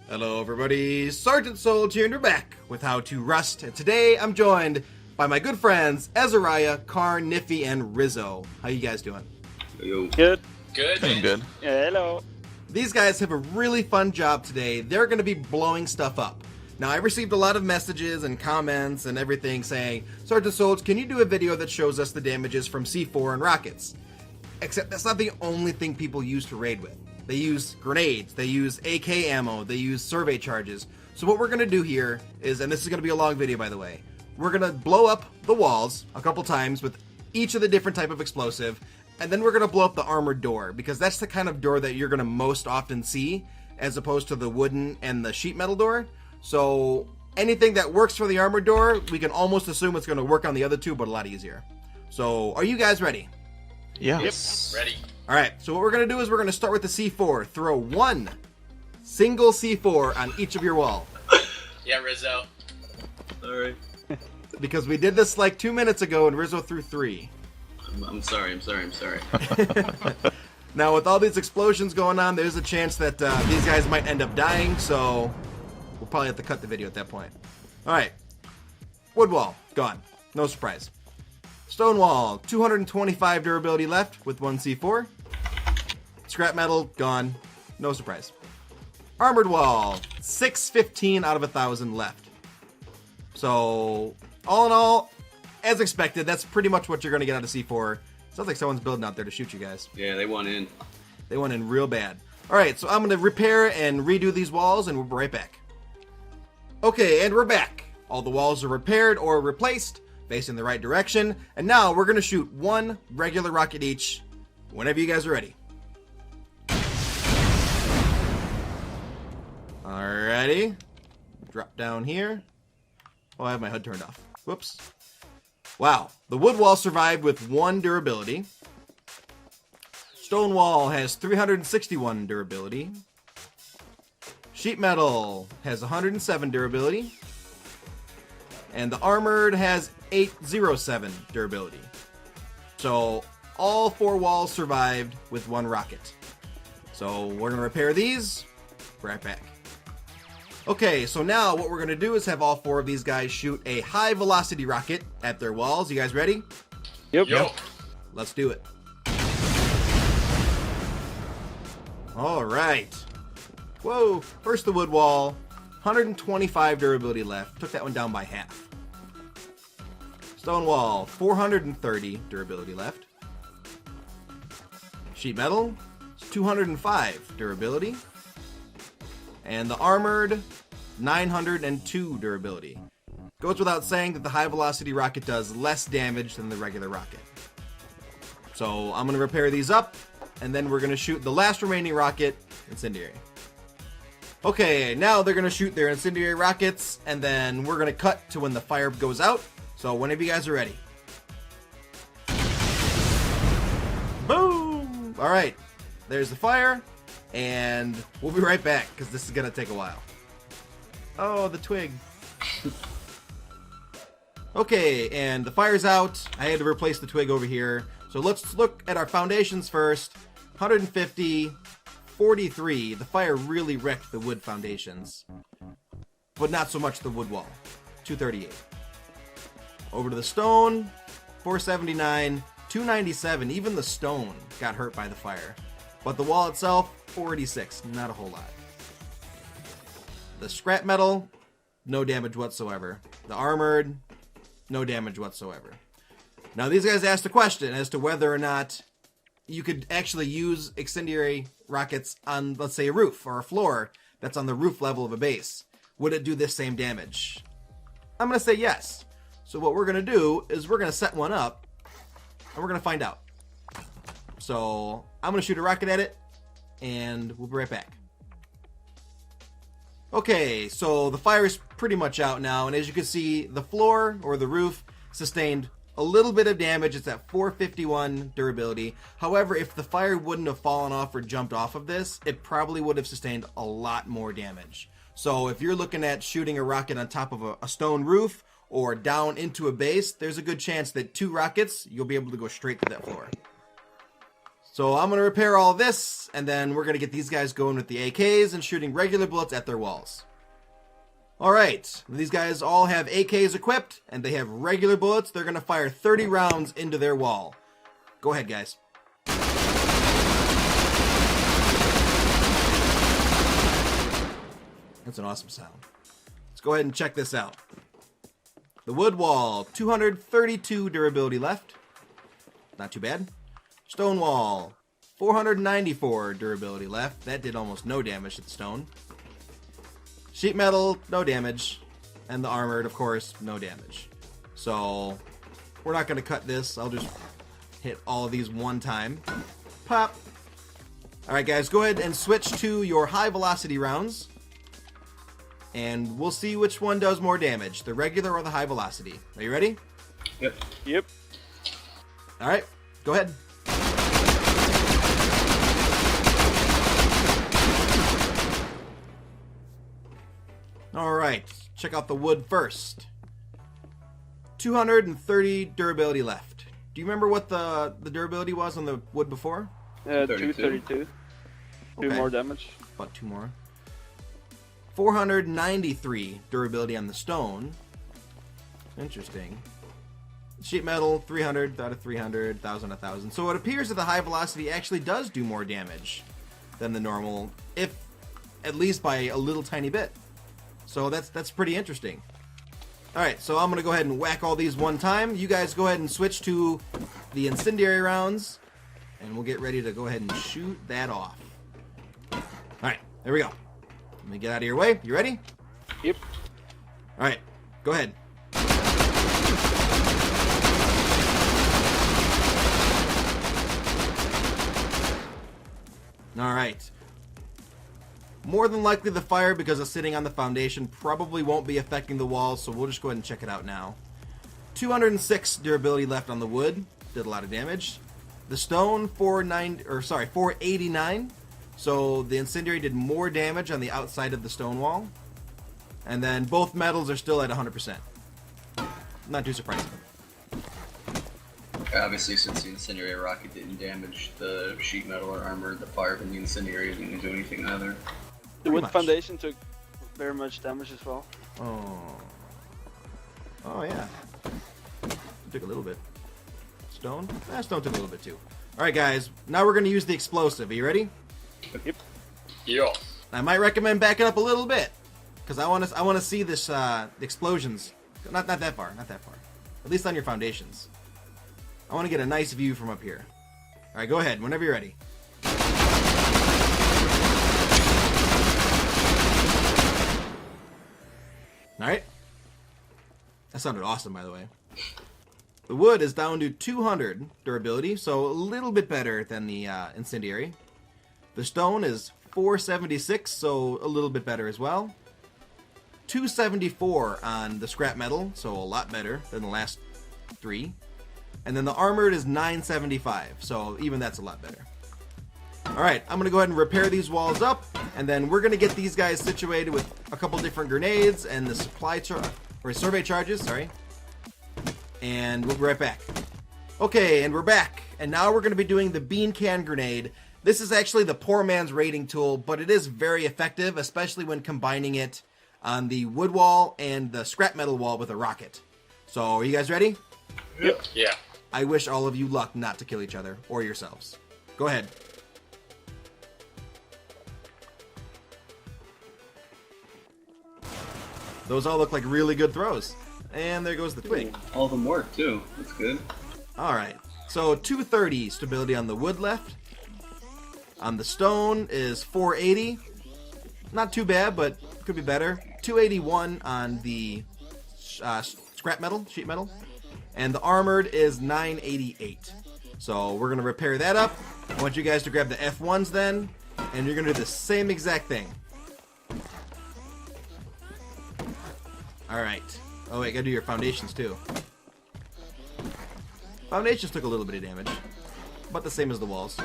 Hello everybody, Sergeant Soldier here and we're back with How to Rust, and today I'm joined by my good friends Azariah, Karn, Niffy, and Rizzo. How you guys doing? Yo. Good. Good. Doing good. Yeah, hello. These guys have a really fun job today. They're going to be blowing stuff up. Now, I received a lot of messages and comments and everything saying, Sergeant Soldier, can you do a video that shows us the damages from C4 and rockets? Except that's not the only thing people use to raid with. They use grenades, they use AK ammo, they use survey charges. So what we're going to do here is, and this is going to be a long video by the way, we're going to blow up the walls a couple times with each of the different type of explosive, and then we're going to blow up the armored door, because that's the kind of door that you're going to most often see, as opposed to the wooden and the sheet metal door. So anything that works for the armored door, we can almost assume it's going to work on the other two, but a lot easier. So are you guys ready? Yeah. Yep. Ready. Alright, so what we're going to do is we're going to start with the C4. Throw one single C4 on each of your wall. Yeah, Rizzo. Alright. Because we did this like 2 minutes ago and Rizzo threw 3. I'm sorry. Now with all these explosions going on, there's a chance that these guys might end up dying, so we'll probably have to cut the video at that point. Alright. Wood wall, gone. No surprise. Stone wall, 225 durability left with 1 C4. Scrap metal, gone. No surprise. Armored wall, 615 out of 1,000 left. So, all in all, as expected, that's pretty much what you're going to get out of C4. Sounds like someone's building out there to shoot you guys. Yeah, they went in. They went in real bad. Alright, so I'm going to repair and redo these walls, and we'll be right back. Okay, and we're back. All the walls are repaired or replaced, facing the right direction, and now we're going to shoot one regular rocket each, whenever you guys are ready. Alrighty. Drop down here. Oh, I have my HUD turned off. Whoops. Wow, the wood wall survived with 1 durability. Stone wall has 361 durability. Sheet metal has 107 durability. And the armored has 807 durability. So all 4 walls survived with 1 rocket. So we're going to repair these. Right back. Okay, so now what we're going to do is have all 4 of these guys shoot a high velocity rocket at their walls. You guys ready? Yep. Yo. Let's do it. Alright. Whoa, first the wood wall. 125 durability left. Took that one down by half. Stone wall, 430 durability left. Sheet metal, 205 durability. And the armored, 902 durability. Goes without saying that the high velocity rocket does less damage than the regular rocket. So I'm going to repair these up, and then we're going to shoot the last remaining rocket, Incendiary. Okay, now they're going to shoot their Incendiary rockets, and then we're going to cut to when the fire goes out. So whenever you guys are ready. Boom! Alright, there's the fire. And we'll be right back, because this is going to take a while. Oh, the twig. Okay, and the fire's out. I had to replace the twig over here. So let's look at our foundations first. 150, 43. The fire really wrecked the wood foundations. But not so much the wood wall. 238. Over to the stone. 479, 297. Even the stone got hurt by the fire. But the wall itself, 486, not a whole lot. The scrap metal, no damage whatsoever. The armored, no damage whatsoever. Now these guys asked a question as to whether or not you could actually use incendiary rockets on, let's say, a roof or a floor that's on the roof level of a base. Would it do this same damage? I'm going to say yes. So what we're going to do is we're going to set one up, and we're going to find out. So I'm going to shoot a rocket at it, and we'll be right back. Okay, so the fire is pretty much out now, and as you can see, the floor or the roof sustained a little bit of damage. It's at 451 durability. However, if the fire wouldn't have fallen off or jumped off of this, it probably would have sustained a lot more damage. So if you're looking at shooting a rocket on top of a stone roof or down into a base, there's a good chance that 2 rockets, you'll be able to go straight to that floor. So I'm going to repair all this, and then we're going to get these guys going with the AKs and shooting regular bullets at their walls. Alright, these guys all have AKs equipped, and they have regular bullets. They're going to fire 30 rounds into their wall. Go ahead, guys. That's an awesome sound. Let's go ahead and check this out. The wood wall, 232 durability left. Not too bad. Stone wall, 494 durability left. That did almost no damage to the stone. Sheet metal, no damage. And the armored, of course, no damage. So, we're not going to cut this. I'll just hit all of these one time. Pop. Alright guys, go ahead and switch to your high velocity rounds. And we'll see which one does more damage, the regular or the high velocity. Are you ready? Yep. Yep. Alright, go ahead. Alright, check out the wood first. 230 durability left. Do you remember what the durability was on the wood before? 232. Okay. 2 more damage. About 2 more. 493 durability on the stone. Interesting. Sheet metal, 300 out of 300, 1,000 out of 1,000. So it appears that the high velocity actually does do more damage than the normal, if at least by a little tiny bit. So that's pretty interesting. Alright, so I'm going to go ahead and whack all these one time. You guys go ahead and switch to the incendiary rounds, and we'll get ready to go ahead and shoot that off. Alright, there we go. Let me get out of your way. You ready? Yep. Alright, go ahead. Alright. More than likely the fire, because it's sitting on the foundation, probably won't be affecting the walls, so we'll just go ahead and check it out now. 206 durability left on the wood. Did a lot of damage. The stone, 489. So the incendiary did more damage on the outside of the stone wall. And then both metals are still at 100%. Not too surprising. Obviously, since the incendiary rocket didn't damage the sheet metal or armor, the fire from the incendiary didn't do anything either. The wood much. foundation took very much damage as well. Oh yeah. Took a little bit. Stone? Stone took a little bit too. Alright guys, now we're going to use the explosive. Are you ready? Yep. Yeah. I might recommend backing up a little bit, because I want to see this the explosions. Not that far, not that far. At least on your foundations. I want to get a nice view from up here. All right, go ahead whenever you're ready. All right. That sounded awesome, by the way. The wood is down to 200 durability, so a little bit better than the incendiary. The stone is 476, so a little bit better as well. 274 on the scrap metal, so a lot better than the last 3. And then the armored is 975, so even that's a lot better. Alright, I'm going to go ahead and repair these walls up, and then we're going to get these guys situated with a couple different grenades and the survey charges, sorry. And we'll be right back. Okay, and we're back. And now we're going to be doing the bean can grenade. This is actually the poor man's raiding tool, but it is very effective, especially when combining it on the wood wall and the scrap metal wall with a rocket. So, are you guys ready? Yep. Yeah. I wish all of you luck not to kill each other or yourselves. Go ahead. Those all look like really good throws. And there goes the twig. All of them work too. That's good. Alright, so 230 stability on the wood left. On the stone is 480. Not too bad, but could be better. 281 on the scrap metal, sheet metal. And the armored is 988. So we're going to repair that up. I want you guys to grab the F1s then. And you're going to do the same exact thing. Alright. Oh wait, gotta do your foundations too. Foundations took a little bit of damage. About the same as the walls.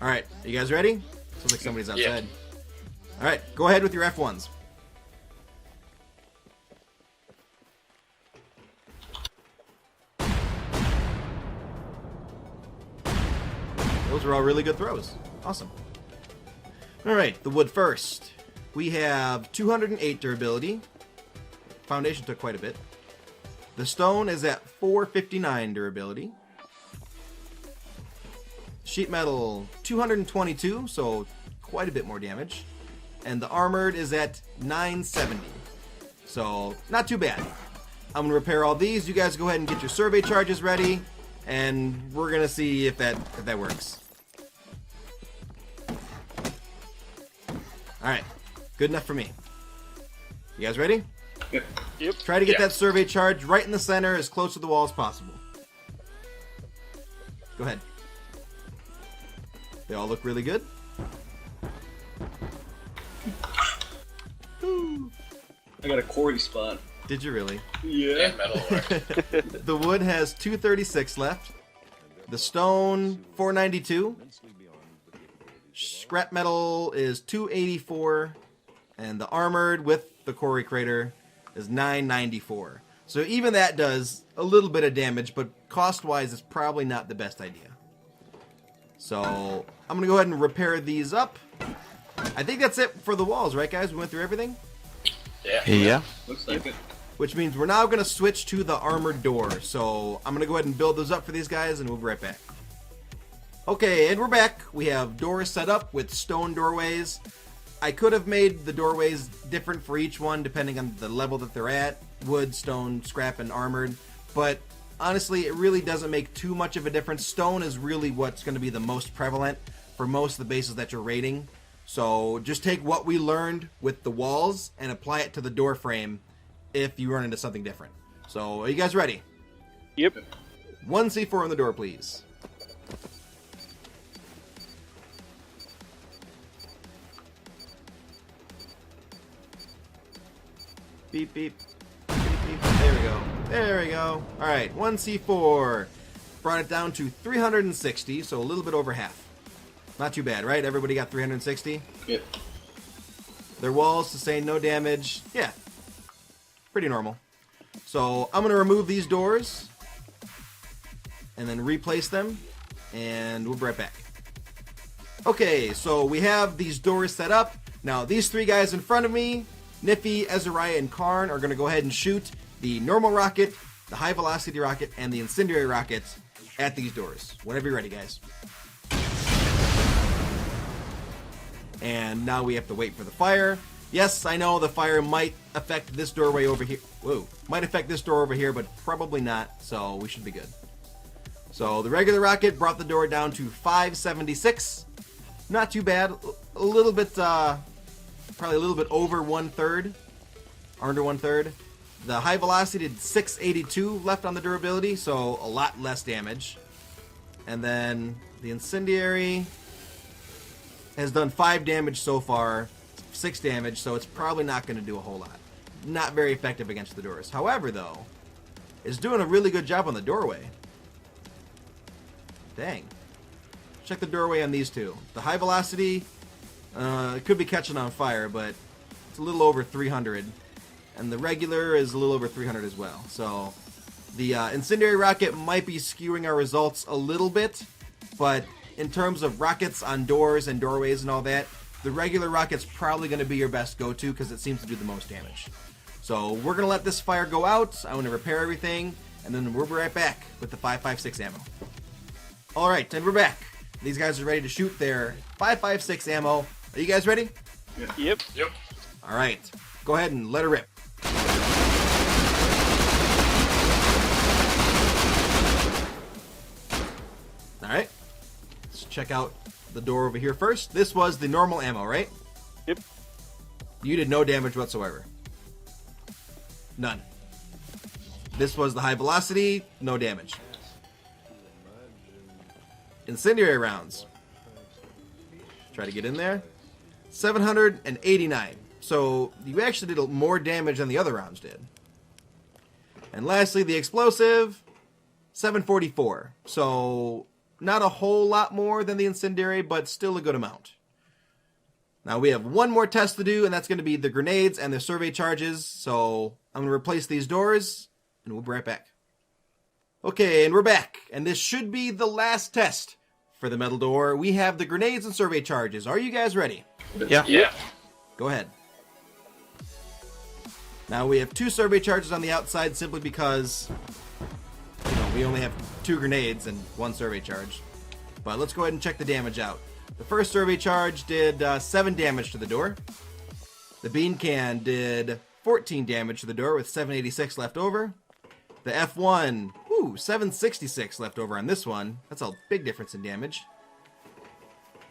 Alright, are you guys ready? Sounds like somebody's outside. Yeah. Alright, go ahead with your F1s. Those were all really good throws. Awesome. Alright, the wood first. We have 208 durability. Foundation took quite a bit. The stone is at 459 durability. Sheet metal, 222, so quite a bit more damage. And the armored is at 970. So, not too bad. I'm going to repair all these. You guys go ahead and get your survey charges ready. And we're going to see if that works. Alright. Good enough for me. You guys ready? Yep. Yep. Try to get that survey charge right in the center, as close to the wall as possible. Go ahead. They all look really good. I got a quarry spot. Did you really? Yeah. And metal ore. The wood has 236 left. The stone, 492. Scrap metal is 284. And the armored with the quarry crater is 994. So even that does a little bit of damage, but cost-wise, it's probably not the best idea. So I'm going to go ahead and repair these up. I think that's it for the walls, right, guys? We went through everything? Yeah. Looks like it. Which means we're now going to switch to the armored door. So I'm going to go ahead and build those up for these guys, and we'll be right back. Okay, and we're back. We have doors set up with stone doorways. I could have made the doorways different for each one, depending on the level that they're at. Wood, stone, scrap, and armored. But honestly, it really doesn't make too much of a difference. Stone is really what's going to be the most prevalent for most of the bases that you're raiding. So just take what we learned with the walls and apply it to the door frame if you run into something different. So are you guys ready? Yep. 1 C4 on the door, please. Beep, beep. Beep, beep. There we go. There we go. Alright, 1 C4. Brought it down to 360, so a little bit over half. Not too bad, right? Everybody got 360? Yep. Their walls sustain no damage. Yeah. Pretty normal. So I'm going to remove these doors and then replace them, and we'll be right back. Okay, so we have these doors set up. Now, these three guys in front of me, Niffy, Ezariah, and Karn, are going to go ahead and shoot the normal rocket, the high velocity rocket, and the incendiary rocket at these doors. Whenever you're ready, guys. And now we have to wait for the fire. Yes, I know the fire might affect this doorway over here. Whoa. Might affect this door over here, but probably not, so we should be good. So the regular rocket brought the door down to 576. Not too bad. A little bit, probably a little bit over 1/3. Under 1/3. The high velocity did 682 left on the durability, so a lot less damage. And then the incendiary has done 5 damage so far, 6 damage, so it's probably not going to do a whole lot. Not very effective against the doors. However, though, it's doing a really good job on the doorway. Dang. Check the doorway on these two. The high velocity, it could be catching on fire, but it's a little over 300. And the regular is a little over 300 as well. So the incendiary rocket might be skewing our results a little bit, but in terms of rockets on doors and doorways and all that, the regular rocket's probably going to be your best go-to because it seems to do the most damage. So we're going to let this fire go out. I'm going to repair everything, and then we'll be right back with the 5.56 ammo. Alright, and we're back. These guys are ready to shoot their 5.56 ammo. Are you guys ready? Yep. Yep. Alright, go ahead and let her rip. Alright, let's check out the door over here first. This was the normal ammo, right? Yep. You did no damage whatsoever. None. This was the high velocity, no damage. Incendiary rounds. Try to get in there. 789. So you actually did more damage than the other rounds did. And lastly, the explosive, 744. So not a whole lot more than the incendiary, but still a good amount. Now we have one more test to do, and that's going to be the grenades and the survey charges. So I'm going to replace these doors, and we'll be right back. Okay, and we're back. And this should be the last test For the metal door, we have the grenades and survey charges. Are you guys ready? Yeah. Yep. Go ahead. Now we have 2 survey charges on the outside simply because we only have 2 grenades and 1 survey charge. But let's go ahead and check the damage out. The first survey charge did 7 damage to the door. The bean can did 14 damage to the door with 786 left over. The F1, 766 left over on this one. That's a big difference in damage.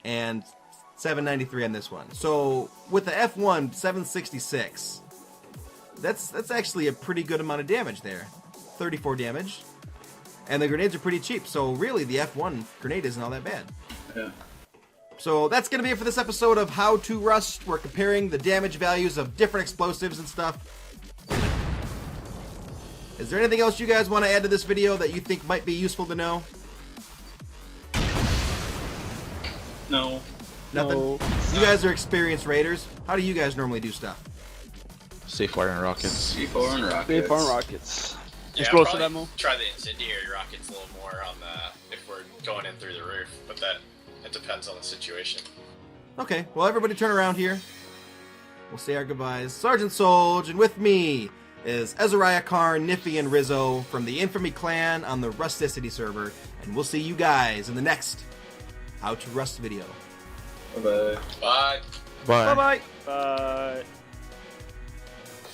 And 793 on this one. So with the F1, 766, that's actually a pretty good amount of damage there. 34 damage. And the grenades are pretty cheap, so really the F1 grenade isn't all that bad. Yeah. So that's going to be it for this episode of How to Rust. We're comparing the damage values of different explosives and stuff. Is there anything else you guys want to add to this video that you think might be useful to know? No. Nothing? No. You guys are experienced raiders. How do you guys normally do stuff? C4 and rockets. C4 and rockets. Big farm rockets. Yeah, Explosive probably ammo. try the incendiary rockets a little more on the if we're going in through the roof, but it depends on the situation. Okay, well everybody turn around here. We'll say our goodbyes. Sergeant Solge, and with me is Ezariah Karn, Niffy, and Rizzo from the Infamy Clan on the Rusticity server, and we'll see you guys in the next How to Rust video. Bye-bye. Bye. Bye. Bye-bye! Bye.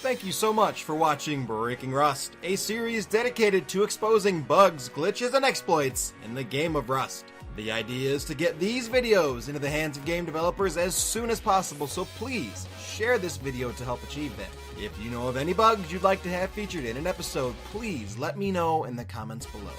Thank you so much for watching Breaking Rust, a series dedicated to exposing bugs, glitches, and exploits in the game of Rust. The idea is to get these videos into the hands of game developers as soon as possible, so please share this video to help achieve that. If you know of any bugs you'd like to have featured in an episode, please let me know in the comments below.